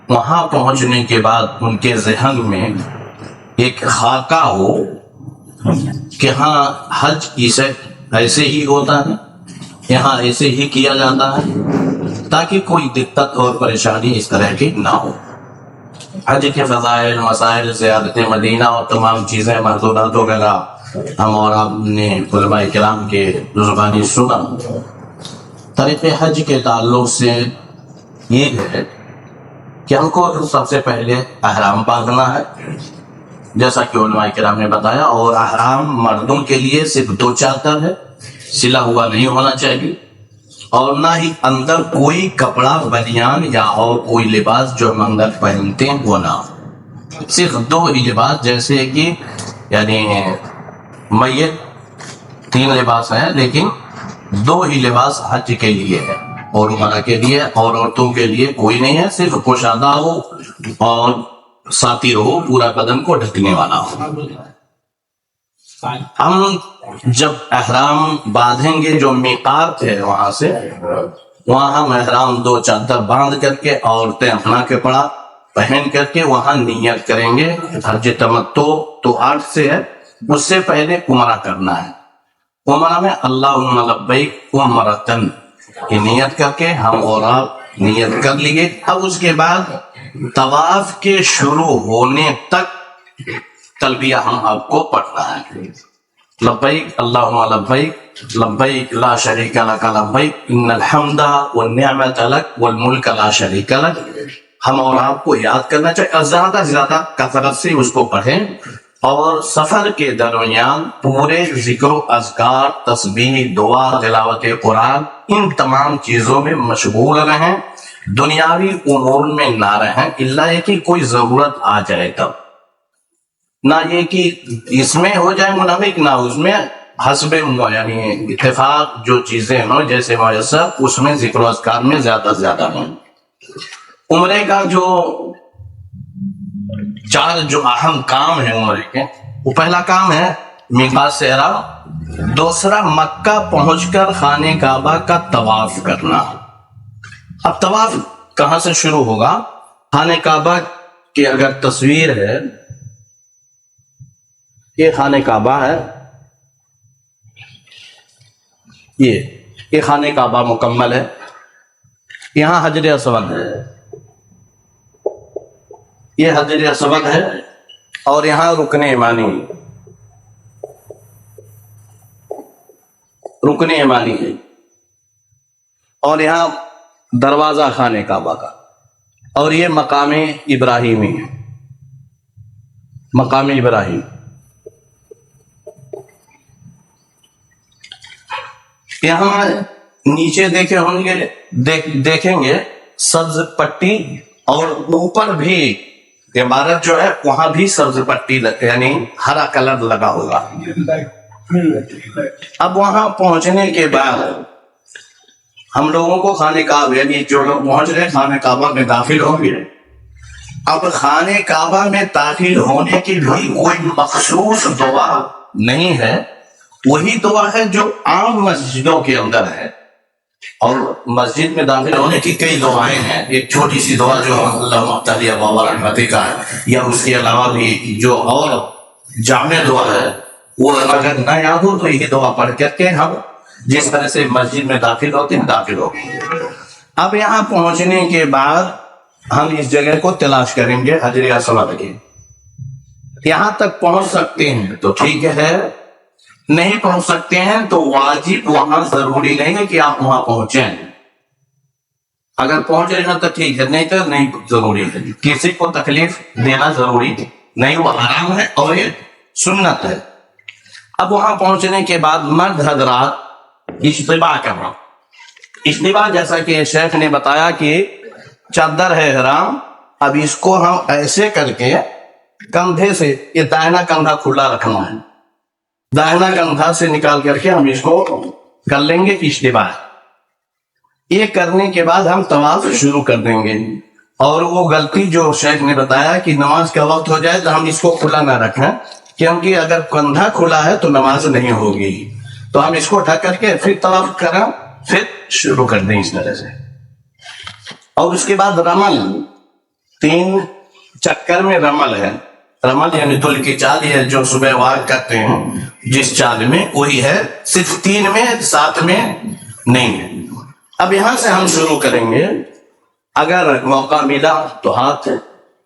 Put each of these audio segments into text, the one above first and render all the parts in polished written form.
وہاں پہنچنے کے بعد ان کے ذہن میں ایک خاکہ ہو کہ ہاں حج ایسے ہی ہوتا ہے، یہاں ایسے ہی کیا جاتا ہے، تاکہ کوئی دقت اور پریشانی اس طرح کی نہ ہو۔ حج کے فضائل، مسائل، زیارت مدینہ اور تمام چیزیں محدودات وغیرہ ہم اور آپ نے علماء کرام کے زبانی سنا۔ طریق حج کے تعلق سے یہ ہے کہ ہم کو سب سے پہلے احرام باندھنا ہے، جیسا کہ علماء کرام نے بتایا، اور احرام مردوں کے لیے صرف 2 چادر ہے، سلا ہوا نہیں ہونا چاہیے، اور نہ ہی اندر کوئی کپڑا، بنیان یا اور کوئی لباس جو ہم اندر پہنتے ہیں وہ نہ، صرف 2 ہی لباس، جیسے کہ یعنی میت 3 لباس ہیں لیکن 2 ہی لباس حج کے لیے ہے اور عمرہ کے لیے، اور عورتوں کے لیے کوئی نہیں ہے، صرف پوشیدہ ہو اور ساتر ہو، پورا بدن کو ڈھکنے والا ہو۔ ہم جب احرام باندھیں گے، جو میقات ہے وہاں سے، وہاں ہم احرام 2 چادر باندھ کر کے، عورتیں اپنا کپڑا پہن کر کے وہاں نیت کریں گے۔ حج تمتع تو 8 سے ہے، اس سے پہلے عمرہ کرنا ہے۔ عمرہ میں اللہم لبیک عمرتن کی نیت کر کے ہم اور آپ نیت کر لیے۔ اب اس کے بعد طواف کے شروع ہونے تک تلبیہ ہم آپ کو پڑھنا ہے۔ لبیک اللہم لبیک لبیک لا شریک لک لبیک ان الحمد والنعمت لک والملک لا شریک لک۔ ہم اور آپ کو یاد کرنا چاہیے، زیادہ سے زیادہ کثرت سے اس کو پڑھیں، اور سفر کے درمیان پورے ذکر و اذکار، تسبیح، دعا، تلاوت قرآن، ان تمام چیزوں میں مشغول رہیں، دنیاوی امور میں نہ رہیں، الا یہ کہ کوئی ضرورت آ جائے تب، نہ یہ کہ اس میں ہو جائے منافق، نہ اس میں، حسب یعنی اتفاق جو چیزیں ہوں جیسے میسر، اس میں ذکر و اذکار میں زیادہ سے زیادہ ہوں۔ عمرے کا جو 4 جو اہم کام ہے عمرے کے، وہ پہلا کام ہے میقات سے احرام، دوسرا مکہ پہنچ کر خانہ کعبہ کا طواف کرنا۔ اب طواف کہاں سے شروع ہوگا؟ خانہ کعبہ کی اگر تصویر ہے، یہ خانہ کعبہ ہے، یہ خانہ کعبہ مکمل ہے، یہاں حجر اسود ہے، یہ حجر اسود ہے، اور یہاں رکن یمانی ہے، اور یہاں دروازہ خانہ کعبہ کا، اور یہ مقام ابراہیمی ہے، مقام ابراہیم۔ یہاں نیچے دیکھیں گے سبز پٹی، اور اوپر بھی عمارت جو ہے وہاں بھی سبز پٹی یعنی ہرا کلر لگا ہوگا۔ اب وہاں پہنچنے کے بعد ہم لوگوں کو خانہ کعبہ، یعنی جو لوگ پہنچ رہے خانہ کعبہ میں داخل ہوں گے، اب خانہ کعبہ میں داخل ہونے کی بھی کوئی مخصوص دعا نہیں ہے، وہی دعا ہے جو عام مسجدوں کے اندر ہے، اور مسجد میں داخل ہونے کی کئی دعائیں ہیں۔ ایک چھوٹی سی دعا جو اللہ مختاری بابا رحمتی کا ہے، یا اس کے علاوہ بھی جو اور جامع دعا ہے، وہ اگر نہ یاد ہو تو یہ دعا پڑھ کر کے ہم جس طرح سے مسجد میں داخل ہوتے ہیں داخل ہو۔ اب یہاں پہنچنے کے بعد ہم اس جگہ کو تلاش کریں گے، حجر اسود کی۔ یہاں تک پہنچ سکتے ہیں تو ٹھیک ہے، نہیں پہنچ سکتے ہیں تو واجب وہاں ضروری نہیں ہے کہ آپ وہاں پہنچیں، اگر پہنچ رہے ہیں تو ٹھیک ہے، نہیں تو نہیں ضروری ہے، کسی کو تکلیف دینا ضروری نہیں، وہ حرام ہے اور یہ سنت ہے۔ اب وہاں پہنچنے کے بعد مرد حضرات اجتماع کرنا، اجتماع جیسا کہ شیخ نے بتایا کہ چادر ہے احرام، اب اس کو ہم ایسے کر کے کندھے سے، یہ دائنا کندھا کھلا رکھنا ہے، دائنا کندھا سے نکال کر کے ہم اس کو کر لیں گے اجتماع۔ یہ کرنے کے بعد ہم طواف شروع کر دیں گے، اور وہ غلطی جو شیخ نے بتایا کہ نماز کا وقت ہو جائے تو ہم اس کو کھلا نہ رکھیں، کیونکہ اگر کندھا کھلا ہے تو نماز نہیں ہوگی، تو ہم اس کو ڈھک کر کے پھر طواف کریں، پھر شروع کر دیں اس طرح سے۔ اور اس کے بعد رمل 3 چکر میں رمل ہے. رمل یعنی دل کی چال ہے جو صبح واک کرتے ہیں جس چال میں, وہی ہے, صرف 3 میں 7 میں نہیں ہے. اب یہاں سے ہم شروع کریں گے. اگر موقع ملا تو ہاتھ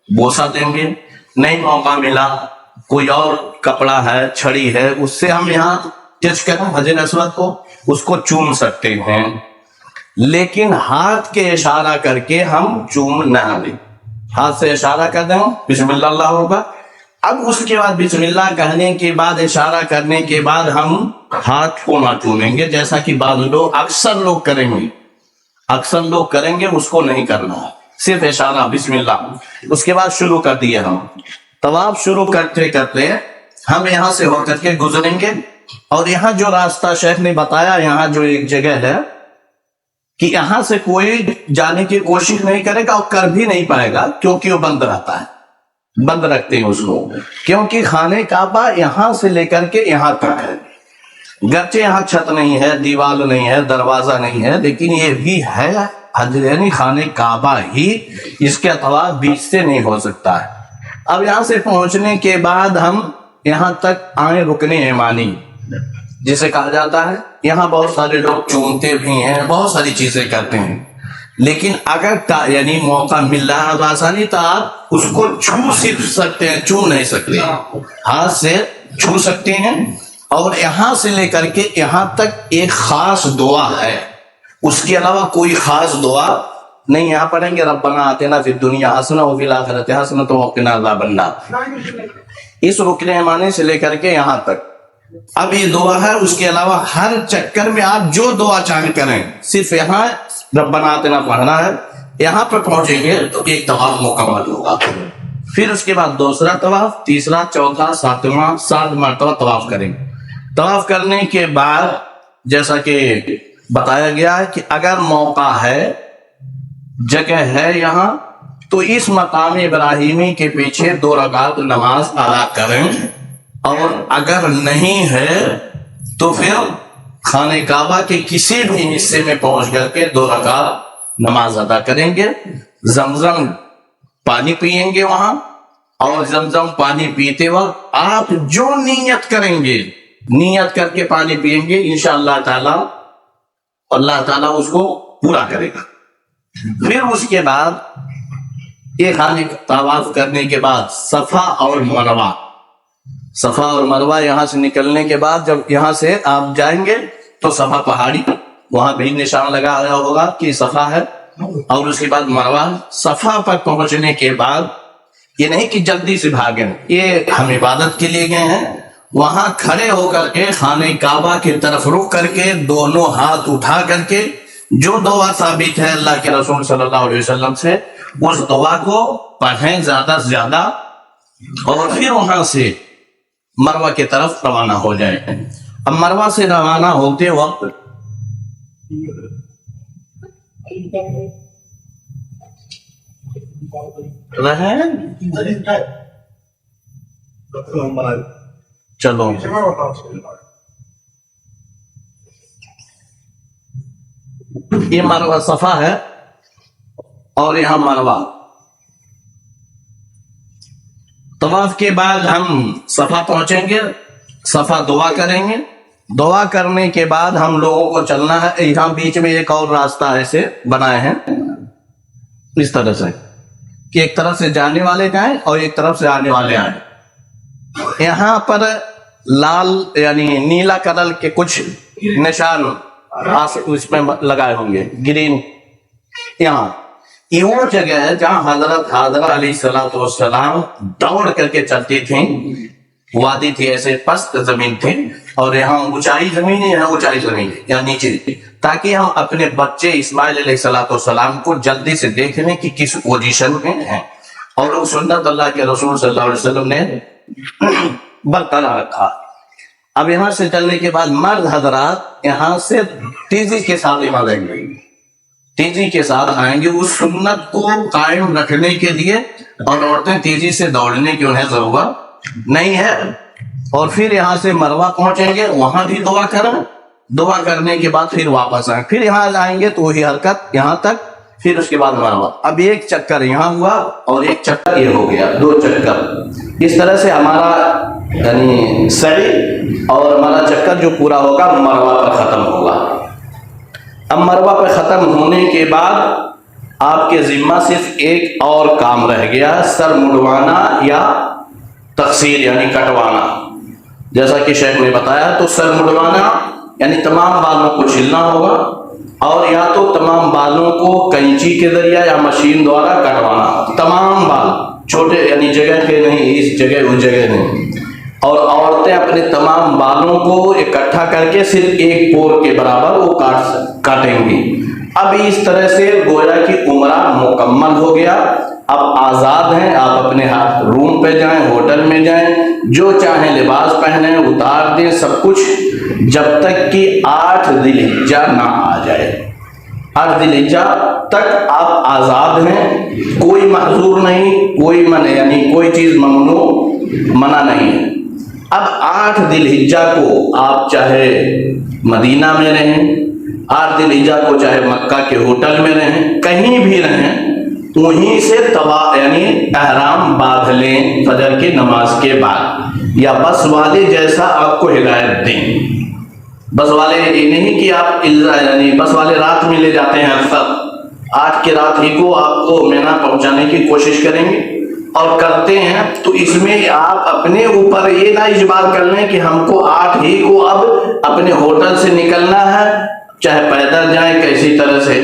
بوسہ دیں گے, نہیں موقع ملا کوئی اور کپڑا ہے, چھڑی ہے, اس سے ہم یہاں ٹچ کریں حجر اسود کو, اس کو چوم سکتے ہیں, لیکن ہاتھ کے اشارہ کر کے ہم چوم نہ لیں. ہاتھ سے اشارہ کر دیں, بسم اللہ اللہ ہوگا. اب اس کے بعد بسم اللہ کہنے کے بعد اشارہ کرنے کے بعد ہم ہاتھ کو نہ چومیں گے, جیسا کہ بعض لوگ اکثر لوگ کریں گے, اس کو نہیں کرنا, صرف اشارہ بسم اللہ. اس کے بعد شروع کر دیے ہم. طواف شروع کرتے کرتے ہم یہاں سے ہو کر کے گزریں گے, اور یہاں جو راستہ شیخ نے بتایا, یہاں جو ایک جگہ ہے کہ یہاں سے کوئی جانے کی کوشش نہیں کرے گا اور کر بھی نہیں پائے گا, کیونکہ وہ بند رہتا ہے, بند رکھتے ہیں اس کو, کیونکہ خانہ کعبہ یہاں سے لے کر کے یہاں تک ہے. گرچہ یہاں چھت نہیں ہے, دیوار نہیں ہے, دروازہ نہیں ہے, لیکن یہ بھی ہے حجر یعنی خانہ کعبہ ہی, اس کے طواف بیچ سے نہیں ہو سکتا ہے. اب یہاں سے پہنچنے کے بعد ہم یہاں تک آئے رکن یمانی جسے کہا جاتا ہے. یہاں بہت سارے لوگ چومتے بھی ہیں, بہت ساری چیزیں کرتے ہیں, لیکن اگر یعنی موقع مل رہا ہے آسانی تو آپ اس کو چھو صرف سکتے ہیں, چوم نہیں سکتے, ہاتھ سے چھو سکتے ہیں. اور یہاں سے لے کر کے یہاں تک ایک خاص دعا ہے, اس کے علاوہ کوئی خاص دعا نہیں. یہاں پڑھیں گے ربنا آتنا فی الدنیا حسنہ وفی الآخرۃ حسنۃ وقنا عذاب النار, اس رکن یمانی سے لے کر کے یہاں تک. اب یہ دعا ہے, اس کے علاوہ ہر چکر میں آپ جو دعا چاہیں کریں, صرف یہاں ربنا آتنا پڑھنا ہے. یہاں پر پہنچیں گے تو ایک طواف مکمل ہوگا. پھر اس کے بعد دوسرا طواف, تیسرا, چوتھا, 7واں, 7 مرتبہ طواف کریں گے. طواف کرنے کے بعد جیسا کہ بتایا گیا ہے کہ اگر موقع ہے, جگہ ہے یہاں, تو اس مقام ابراہیمی کے پیچھے 2 رکعت نماز ادا کریں, اور اگر نہیں ہے تو پھر خانہ کعبہ کے کسی بھی حصے میں پہنچ کر کے 2 رکعت نماز ادا کریں گے. زمزم پانی پیئیں گے وہاں, اور زمزم پانی پیتے وقت آپ جو نیت کریں گے, نیت کر کے پانی پیئیں گے, انشاءاللہ تعالی اللہ تعالیٰ اس کو پورا کرے گا. پھر اس کے بعد یہ خانے طواف کرنے کے بعد صفا اور مروہ یہاں سے نکلنے کے بعد جب یہاں سے آپ جائیں گے تو صفا پہاڑی, وہاں بھی نشان لگا ہوا ہوگا کہ صفا ہے, اور اس کے بعد مروہ. صفا پر پہنچنے کے بعد یہ نہیں کہ جلدی سے بھاگیں, یہ ہم عبادت کے لیے گئے ہیں, وہاں کھڑے ہو کر کے خانہ کعبہ کی طرف رخ کر کے دونوں ہاتھ اٹھا کر کے جو دعا ثابت ہے اللہ کے رسول صلی اللہ علیہ وسلم سے, اس دعا کو پڑھیں زیادہ سے زیادہ, اور پھر وہاں سے مروہ کی طرف روانہ ہو جائے. اب مروہ سے روانہ ہوتے وقت چلو یہ مروہ صفا ہے اور یہاں مروہ. طواف کے بعد ہم صفا پہنچیں گے, صفا دعا کریں گے. دعا کرنے کے بعد ہم لوگوں کو چلنا ہے. یہاں بیچ میں ایک اور راستہ ایسے بنائے ہیں اس طرح سے کہ ایک طرف سے جانے والے جائیں اور ایک طرف سے آنے والے آئیں. یہاں پر لال یعنی نیلا کلر کے کچھ نشان اس میں لگائے ہوں گے, گرین. یہاں یہ وہ جگہ ہے جہاں حضرت حاضرہ علیہ الصلوۃ والسلام دوڑ کر کے چلتی تھیں. وادی تھی, ایسے پست زمین تھی, اور یہاں اونچائی زمین ہے, یہاں اونچائی زمین ہے, یہاں نیچے تھی, تاکہ ہم اپنے بچے اسماعیل علیہ الصلوۃ والسلام کو جلدی سے دیکھ لیں کہ کس پوزیشن میں ہیں. اور وہ سنت اللہ کے رسول صلی اللہ علیہ وسلم نے برقرار رکھا. اب یہاں سے چلنے کے بعد مرد حضرات یہاں سے تیزی کے ساتھ یہاں آئیں گے, تیزی کے ساتھ آئیں گے اس سنت کو قائم رکھنے کے لیے, اور عورتیں تیزی سے دوڑنے کی انہیں ضرورت نہیں ہے. اور پھر یہاں سے مروہ پہنچیں گے, وہاں بھی دعا کریں, دعا کرنے کے بعد پھر واپس آئیں, پھر یہاں آئیں گے تو وہی حرکت یہاں تک, پھر اس کے بعد مروہ. اب ایک چکر یہاں ہوا اور ایک چکر یہ ہو گیا، 2 چکر. اس طرح سے ہمارا یعنی سعی اور ہمارا چکر جو پورا ہوگا مروہ پر ختم ہوگا. اب مروہ پہ ختم ہونے کے بعد آپ کے ذمہ صرف ایک اور کام رہ گیا، سر مڑوانا یا تقصیر یعنی کٹوانا. جیسا کہ شیخ نے بتایا تو سر مڑوانا یعنی تمام بالوں کو چھلنا ہوگا، اور یا تو تمام بالوں کو کینچی کے ذریعہ یا مشین دوارا کٹوانا، تمام بال، چھوٹے یعنی جگہ کے نہیں، اس جگہ اس جگہ نہیں. اور عورتیں اپنے تمام بالوں کو اکٹھا کر کے صرف ایک پور کے برابر وہ کاٹیں گی. اب اس طرح سے گویا کہ عمرہ مکمل ہو گیا. اب آزاد ہیں، آپ اپنے روم پہ جائیں، ہوٹل میں جائیں، جو چاہیں لباس پہنیں، اتار دیں سب کچھ، جب تک کہ 8 ذی الحجہ نہ آ جائے. 8 ذی الحجہ تک آپ آزاد ہیں، کوئی محظور نہیں، کوئی منع یعنی کوئی چیز منع نہیں ہے. اب 8 ذی الحجہ کو آپ چاہے مدینہ میں رہیں، 8 ذی الحجہ کو چاہے مکہ کے ہوٹل میں رہیں، کہیں بھی رہیں، وہیں سے یعنی احرام باندھ لیں فجر کی نماز کے بعد، یا بس والے جیسا آپ کو ہدایت دیں. بس والے یہ نہیں کہ آپ یعنی بس والے رات میں لے جاتے ہیں، اکثر 8 کی رات ہی کو آپ کو مینا پہنچانے کی کوشش کریں گے اور کرتے ہیں. تو اس میں آپ اپنے اوپر یہ نہ اجبار کر لیں کہ ہم کو 8 ہی کو اب اپنے ہوٹل سے نکلنا ہے، چاہے پیدل جائیں کیسی طرح سے.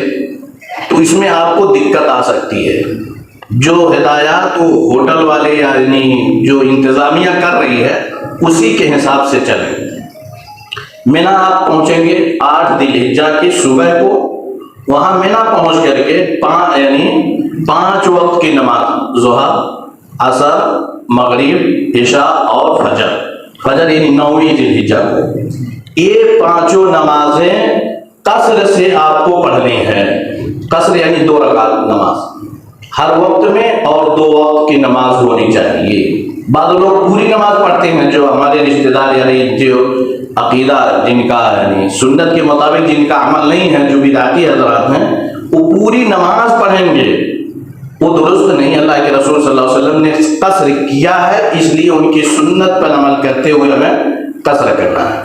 تو اس میں آپ کو دقت آ سکتی ہے. جو ہدایات وہ ہوٹل والے یعنی جو انتظامیہ کر رہی ہے اسی کے حساب سے چلیں. مینا آپ پہنچیں گے 8 ذی الحجہ کی صبح کو. وہاں مینا پہنچ کر کے یعنی 5 وقت کی نماز، ظہر، عصر، مغرب، عشاء اور فجر یعنی 9ویں ذی الحجہ کو، یہ 5 نمازیں قصر سے آپ کو پڑھنی ہے. قصر یعنی 2 رکعت نماز ہر وقت میں، اور 2 وقت کی نماز ہونی چاہیے. بعض لوگ پوری نماز پڑھتے ہیں، جو ہمارے رشتہ دار یعنی جو عقیدہ جن کا یعنی سنت کے مطابق جن کا عمل نہیں ہے، جو بدعتی حضرات ہیں، وہ پوری نماز پڑھیں گے، وہ درست نہیں. اللہ کے رسول صلی اللہ علیہ وسلم نے قصر کیا ہے، اس لیے ان کی سنت پر عمل کرتے ہوئے ہمیں قصر کرنا ہے.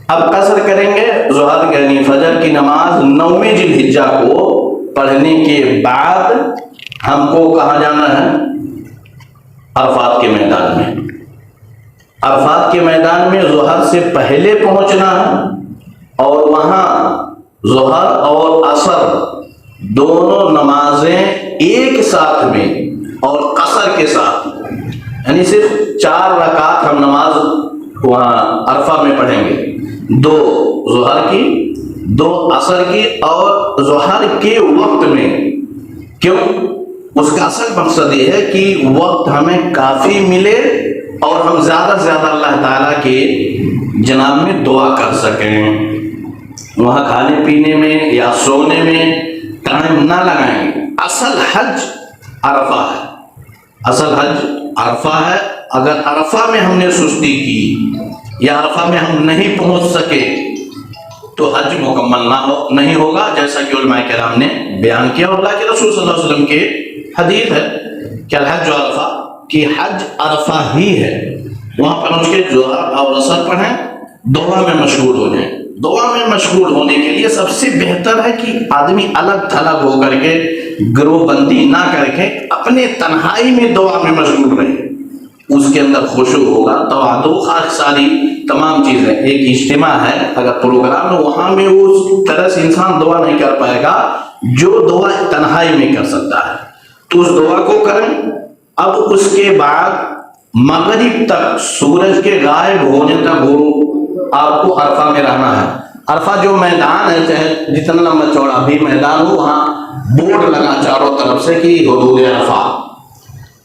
اب قصر کریں گے ظہر یعنی فجر کی نماز 9ویں ذی الحجہ کو پڑھنے کے بعد ہم کو کہاں جانا ہے؟ عرفات کے میدان میں. عرفات کے میدان میں ظہر سے پہلے پہنچنا ہے، اور وہاں ظہر اور عصر دونوں نمازیں ایک ساتھ میں اور قصر کے ساتھ، یعنی صرف 4 رکعت ہم نماز وہاں عرفہ میں پڑھیں گے، 2 ظہر کی، 2 عصر کی، اور ظہر کے وقت میں. کیوں؟ اس کا اصل مقصد یہ ہے کہ وقت ہمیں کافی ملے اور ہم زیادہ سے زیادہ اللہ تعالیٰ کے جناب میں دعا کر سکیں. وہاں کھانے پینے میں یا سونے میں ٹائم نہ لگائیں. اصل حج عرفہ ہے، اصل حج عرفہ ہے. اگر عرفہ میں ہم نے سستی کی یا عرفہ میں ہم نہیں پہنچ سکے تو حج مکمل نہیں ہوگا، جیسا کہ علماء کرام نے بیان کیا. اور اللہ کے رسول صلی اللہ علیہ وسلم کے حدیث ہے کہ الحج عرفہ، کہ حج عرفہ ہی ہے. وہاں پہنچ کے ظہر اور عصر پڑھیں، دعا میں مشغول ہو جائیں. دعا میں مشغول ہونے کے لیے سب سے بہتر ہے کہ آدمی الگ تھلگ ہو کر کے، گروہ بندی نہ کر کے، اپنے تنہائی میں دعا میں مشغول رہے. اس کے اندر خشوع ہوگا، توادو، خاک ساری تمام چیزیں. ایک اجتماع ہے اگر پروگرام ہے، وہاں میں اس طرح سے انسان دعا نہیں کر پائے گا جو دعا تنہائی میں کر سکتا ہے. تو اس دعا کو کریں. اب اس کے بعد مغرب تک، سورج کے غائب ہونے تک آپ کو عرفہ میں رہنا ہے. عرفہ جو میدان ہے، چاہے جتنا لمبا چوڑا بھی میدان ہو، وہاں بورڈ لگا چاروں طرف سے کہ حدود عرفہ.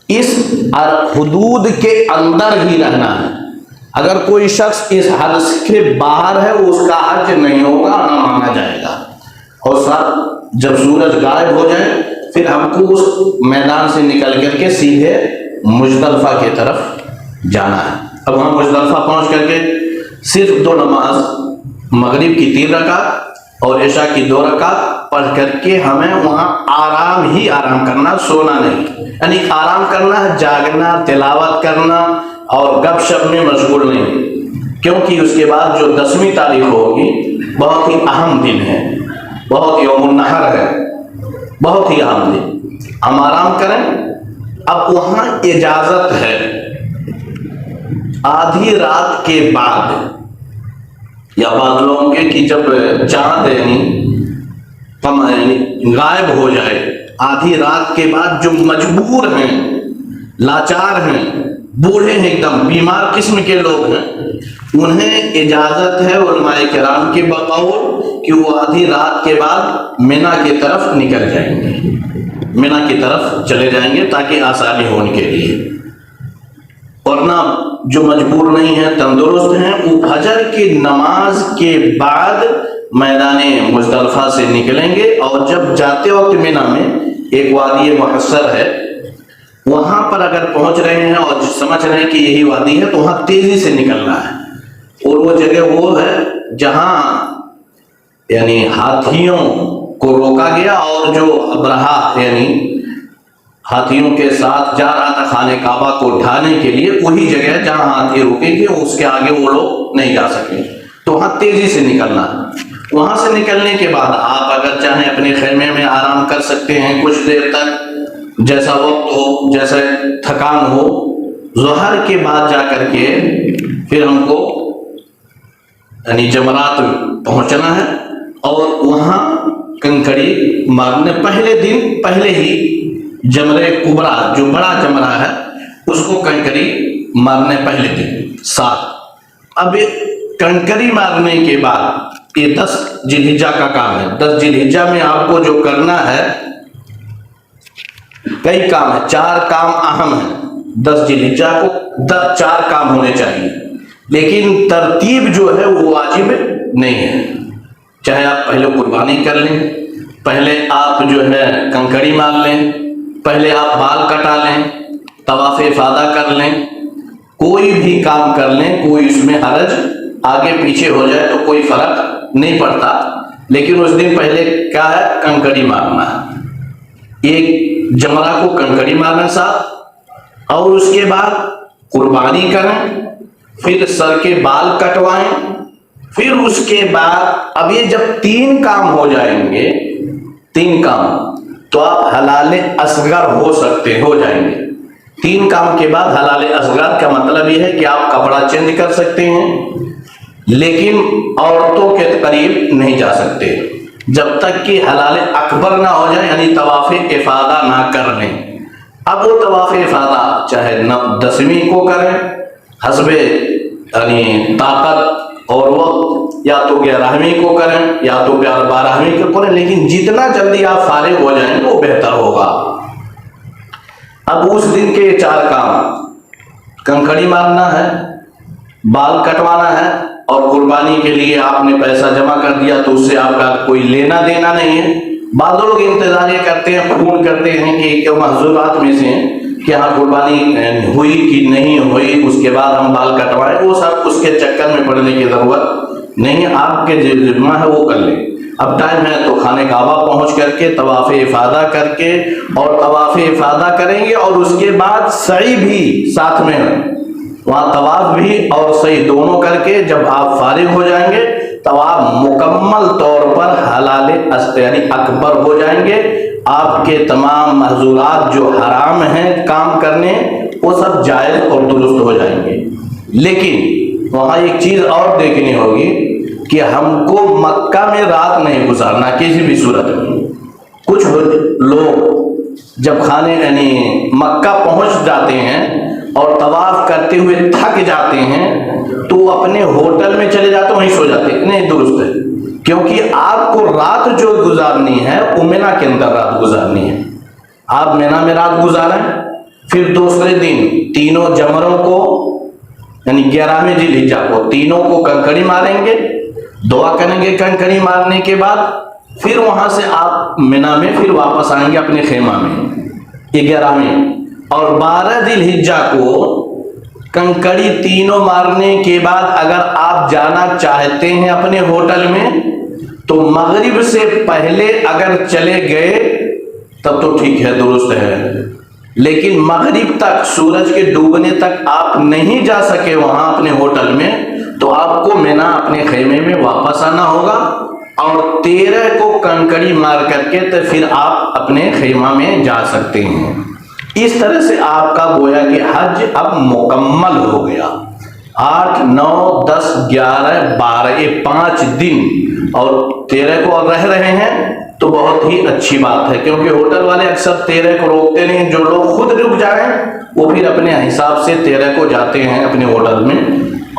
اس حدود کے اندر ہی رہنا ہے. اگر کوئی شخص اس حد کے باہر ہے، اس کا حج نہیں ہوگا، نہ مانا جائے گا. اور ساتھ جب سورج غائب ہو جائے پھر ہم کو اس میدان سے نکل کر کے سیدھے مزدلفہ کی طرف جانا ہے. اب ہم مزدلفہ پہنچ کر کے صرف 2 نماز، مغرب کی 3 رکعت اور عشاء کی 2 رکعت پڑھ کر کے ہمیں وہاں آرام ہی آرام کرنا، سونا نہیں، یعنی آرام کرنا، جاگنا، تلاوت کرنا اور گپ شپ میں مشغول نہیں، کیونکہ اس کے بعد جو 10ویں تاریخ ہوگی بہت ہی اہم دن ہے، بہت یوم النحر ہے، بہت ہی اہم دن، ہم آرام کریں۔ اب وہاں اجازت ہے آدھی رات کے بعد، یا بعض لوگوں کے کہ جب چاند غائب ہو جائے، آدھی رات کے بعد جو مجبور ہیں، لاچار ہیں، بوڑھے ہیں، ایک دم بیمار قسم کے لوگ ہیں، انہیں اجازت ہے علماء کرام کے بقول کہ وہ آدھی رات کے بعد مینا کی طرف نکل جائیں گے، مینا کی طرف چلے جائیں گے تاکہ آسانی ہو ان کے لیے، ورنہ جو مجبور نہیں ہیں، تندرست ہیں، وہ فجر کی نماز کے بعد میدان مزدلفہ سے نکلیں گے، اور جب جاتے وقت مینا میں ایک وادی محصر ہے، وہاں پر اگر پہنچ رہے ہیں اور سمجھ رہے ہیں کہ یہی وادی ہے تو وہاں تیزی سے نکلنا ہے، اور وہ جگہ وہ ہے جہاں یعنی ہاتھیوں کو روکا گیا، اور جو ابرہہ یعنی ہاتھیوں کے ساتھ جا رہا تھا خانہ کعبہ کو ڈھانے کے لیے، وہی جگہ ہے جہاں ہاتھی روکیں گے، اس کے آگے وہ لوگ نہیں جا سکیں، تو وہاں تیزی سے نکلنا ہے۔ وہاں سے نکلنے کے بعد آپ اگر چاہیں اپنے خیمے میں آرام کر سکتے ہیں کچھ دیر تک، جیسا وقت ہو، جیسے تھکان ہو۔ ظہر کے بعد جا کر کے پھر ہم کو یعنی جمرات پہنچنا ہے، اور وہاں کنکڑی مارنے، پہلے دن پہلے ہی جمرے کبرا جو بڑا جمرہ ہے اس کو کنکری مارنے پہلے دن ساتھ۔ اب کنکری مارنے کے بعد یہ 10 ذی الحجہ کا کام ہے، 10 ذی الحجہ میں آپ کو جو کرنا ہے کئی کام ہے، 4 کام اہم ہیں۔ 10 ذی الحجہ کو 4 کام ہونے چاہیے، لیکن ترتیب جو ہے وہ واجب نہیں ہے، چاہے آپ پہلے قربانی کر لیں، پہلے آپ جو ہے کنکڑی مار لیں، پہلے آپ بال کٹا لیں، طواف افاضہ کر لیں، کوئی بھی کام کر لیں، کوئی اس میں حرج آگے پیچھے ہو جائے تو کوئی فرق نہیں پڑتا، لیکن اس دن پہلے کیا ہے، کنکڑی مارنا ہے، ایک جمرہ کو کنکڑی مارنا ساتھ، اور اس کے بعد قربانی کریں، پھر سر کے بال کٹوائیں، پھر اس کے بعد اب یہ جب 3 کام ہو جائیں گے، 3 کام، تو آپ حلال اصغر ہو جائیں گے۔ 3 کام کے بعد حلال اصغر کا مطلب یہ ہے کہ آپ کپڑا چینج کر سکتے ہیں، لیکن عورتوں کے قریب نہیں جا سکتے جب تک کہ حلال اکبر نہ ہو جائے، یعنی طواف افاضہ نہ کر لیں۔ اب وہ طواف افاضہ چاہے 10ویں کو کریں حسب یعنی طاقت اور وقت، یا تو 11ویں کو کریں یا تو 12ویں کو کریں، لیکن جتنا جلدی آپ فارغ ہو جائیں وہ بہتر ہوگا۔ اب اس دن کے 4 کام، کنکڑی مارنا ہے، بال کٹوانا ہے، اور قربانی کے لیے آپ نے پیسہ جمع کر دیا تو اس سے آپ کا کوئی لینا دینا نہیں ہے۔ بعض لوگ انتظار یہ کرتے ہیں، فون کرتے ہیں کہ محظورات میں سے ہیں کہ ہاں قربانی ہوئی کہ نہیں ہوئی، اس کے بعد ہم بال کٹوائیں، وہ سب اس کے چکر میں پڑنے کی ضرورت نہیں ہے، آپ کے جو ذمہ ہے وہ کر لیں۔ اب ٹائم ہے تو خانہ کعبہ پہنچ کر کے طواف افاضہ کر کے، اور طواف افاضہ کریں گے، اور اس کے بعد سعی بھی ساتھ میں ہے، وہاں طواف بھی اور سعی دونوں کر کے جب آپ فارغ ہو جائیں گے تب آپ مکمل طور پر حلال یعنی اکبر ہو جائیں گے۔ آپ کے تمام محظورات جو حرام ہیں کام کرنے وہ سب جائز اور درست ہو جائیں گے۔ لیکن وہاں ایک چیز اور دیکھنی ہوگی کہ ہم کو مکہ میں رات نہیں گزارنا کسی بھی صورت میں۔ کچھ لوگ جب خانے یعنی مکہ پہنچ جاتے ہیں اور طواف کرتے ہوئے تھک جاتے ہیں تو اپنے ہوٹل میں چلے جاتے ہیں، وہیں سو جاتے ہیں، نہیں درست ہے، کیونکہ آپ کو رات جو گزارنی ہے وہ مینا کے اندر رات گزارنی ہے۔ آپ مینا میں رات گزاریں، پھر دوسرے دن تینوں جمروں کو یعنی 11ویں ذی الحجہ کو تینوں کو کنکڑی ماریں گے، دعا کریں گے کنکڑی مارنے کے بعد، پھر وہاں سے آپ مینا میں پھر واپس آئیں گے اپنے خیمہ میں 11ویں، اور 12 ذی الحجہ کو کنکڑی تینوں مارنے کے بعد اگر آپ جانا چاہتے ہیں اپنے ہوٹل میں تو مغرب سے پہلے اگر چلے گئے تب تو ٹھیک ہے، درست ہے، لیکن مغرب تک، سورج کے ڈوبنے تک آپ نہیں جا سکے وہاں اپنے ہوٹل میں، تو آپ کو مینا اپنے خیمے میں واپس آنا ہوگا، اور 13 کو کنکڑی مار کر کے تو پھر آپ اپنے خیمہ میں جا سکتے ہیں۔ اس طرح سے آپ کا گویا کہ حج اب مکمل ہو گیا۔ 8، 9، 10، 11، 12 یہ 5 دن، اور 13 کو رہ رہے ہیں تو بہت ہی اچھی بات ہے، کیونکہ ہوٹل والے اکثر 13 کو روکتے نہیں، جو لوگ خود رک جائیں وہ پھر اپنے حساب سے 13 کو جاتے ہیں اپنے ہوٹل میں،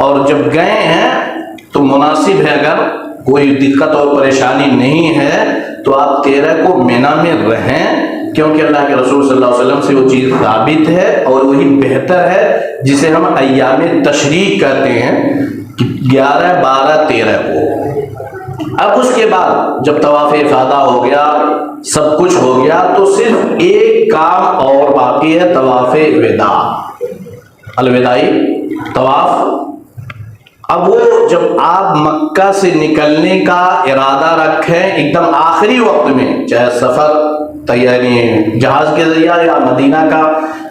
اور جب گئے ہیں تو مناسب ہے، اگر کوئی دقت اور پریشانی نہیں ہے تو آپ 13 کو مینا میں رہیں، کیونکہ اللہ کے رسول صلی اللہ علیہ وسلم سے وہ چیز ثابت ہے، اور وہی بہتر ہے جسے ہم ایام تشریق کہتے ہیں، 11، 12، 13 کو۔ اب اس کے بعد جب طواف افاضہ ہو گیا، سب کچھ ہو گیا، تو صرف ایک کام اور باقی ہے، طواف وداع، الوداعی طواف۔ اب وہ جب آپ مکہ سے نکلنے کا ارادہ رکھیں ایک دم آخری وقت میں، چاہے سفر یعنی جہاز کے ذریعہ یا مدینہ کا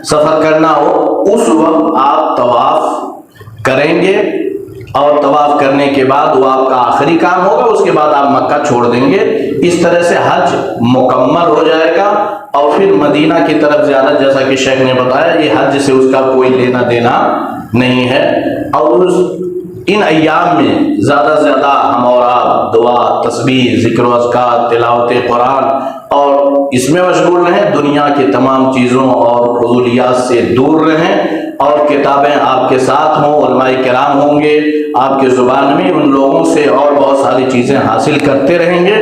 سفر کرنا ہو، اس وقت آپ طواف کریں گے، اور طواف کرنے کے بعد وہ آپ کا آخری کام ہوگا، اس کے بعد آپ مکہ چھوڑ دیں گے۔ اس طرح سے حج مکمل ہو جائے گا، اور پھر مدینہ کی طرف زیارت، جیسا کہ شیخ نے بتایا، یہ حج سے اس کا کوئی لینا دینا نہیں ہے۔ اور ان ایام میں زیادہ سے زیادہ ہم اور آپ دعا، تسبیح، ذکر و اذکار، تلاوت قرآن اور اس میں مشغول رہیں، دنیا کی تمام چیزوں اور فضولیات سے دور رہیں، اور کتابیں آپ کے ساتھ ہوں، علماء کرام ہوں گے آپ کے زبان میں، ان لوگوں سے اور بہت ساری چیزیں حاصل کرتے رہیں گے۔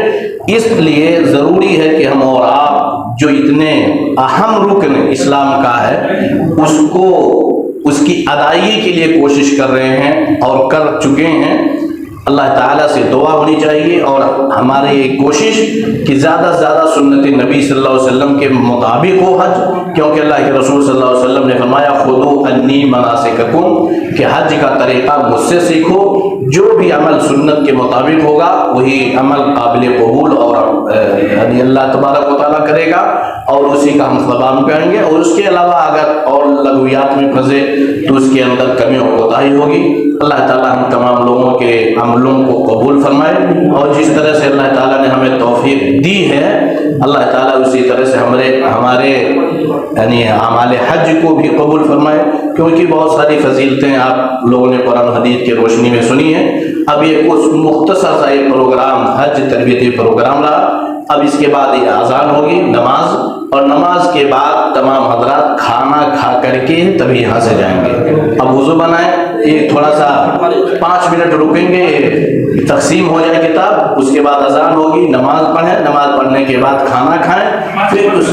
اس لیے ضروری ہے کہ ہم اور آپ جو اتنے اہم رکن اسلام کا ہے اس کی ادائیگی کے لیے کوشش کر رہے ہیں اور کر چکے ہیں، اللہ تعالیٰ سے دعا ہونی چاہیے، اور ہماری یہ کوشش کہ زیادہ سے زیادہ سنت نبی صلی اللہ علیہ وسلم کے مطابق ہو حج، کیونکہ اللہ کے رسول صلی اللہ علیہ وسلم نے فرمایا خذوا عنی مناسککم، کہ حج کا طریقہ مجھ سے سیکھو، جو بھی عمل سنت کے مطابق ہوگا وہی عمل قابل قبول اور یعنی اللہ تبارک و تعالیٰ کرے گا، اور اسی کا ہم ثواب پائیں گے، اور اس کے علاوہ اگر اور لغویات میں پھنسے تو اس کے اندر کمی اور کوتاہی ہوگی۔ اللہ تعالیٰ ہم تمام لوگوں کے عملوں کو قبول فرمائے، اور جس طرح سے اللہ تعالیٰ نے ہمیں توفیق دی ہے، اللہ تعالیٰ اسی طرح سے ہمارے یعنی اعمال حج کو بھی قبول فرمائے، کیونکہ بہت ساری فضیلتیں آپ لوگوں نے قرآن حدیث کی روشنی میں سنی ہیں۔ اب یہ کچھ مختصر سا یہ پروگرام حج تربیتی پروگرام رہا، اب اس کے بعد یہ اذان ہوگی، نماز، اور نماز کے بعد تمام حضرات کھانا کھا کر کے تبھی یہاں سے جائیں گے۔ اب وضو بنائیں، ایک تھوڑا سا 5 منٹ رکیں گے، تقسیم ہو جائے کتاب، اس کے بعد اذان ہوگی، نماز پڑھیں، نماز پڑھنے کے بعد کھانا کھائیں، پھر اس